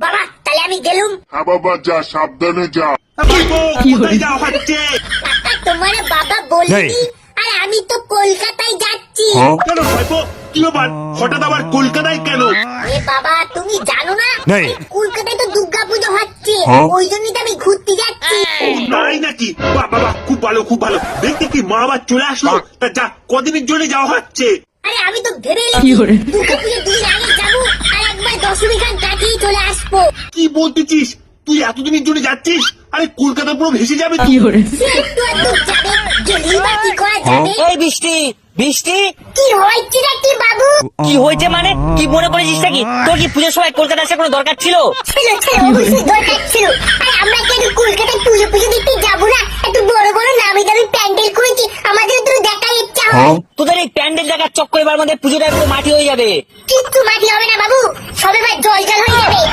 বাবা তাহলে আমি গেলুম। হ্যাঁ বাবা যা, সাবধানে যা। কোথায় যাওয়া হচ্ছে? কাকা তোমার বাবা বলেনি, আর আমি তো কলকাতায় যাচ্ছি। কেন ভাইপো, কি ব্যাপার? হঠাৎ আবার কলকাতায় কেন? এ বাবা তুমি জানো না, নেই। কলকাতায় তো দুর্গা পুজো হচ্ছে, ওই জন্যই তো আমি ঘুরতে যাচ্ছি। নাই নাকি? বাহ বাবা, খুব ভালো খুব ভালো। দেখতে কি মা আবার চলে আসলো? তা যা, কদিনের জন্য যাওয়া হচ্ছে? আরে আমি তো ভেবে দুর্গা পুজোর 2 দিন আগে যাবো, আর একবার দশমী খান কাটিয়ে চলে আসবো। কি বলতেছিস? তুই এতদিনের জন্য যাচ্ছিস? আরে কলকাতা পুরো ভেসে যাবে তো। সে একটু একটু যাবে, গেলেই বা কি করা যাবে? এই বৃষ্টি বৃষ্টি কি হয়েছে নাকি বাবু? কি হয়েছে মানে? কি মনে করেছিস নাকি তোর কি পুজোর সময় কলকাতা আসার কোনো দরকার ছিল? ছিল ছিল, অবশ্যই দরকার ছিল। আর আমরা কি একটু কলকাতায় পুজো পুজো দেখতে যাবো না? একটু বড় বড় নামি দামি প্যান্ডেল করেছি, আমাদের তো দেখার ইচ্ছা হয়। তোদের এই প্যান্ডেল দেখার চক্কর এবার মধ্যে পুজোটা পুরো মাটি হয়ে যাবে। কিচ্ছু মাটি হবে না বাবু, সবে জল জল হয়ে যাবে।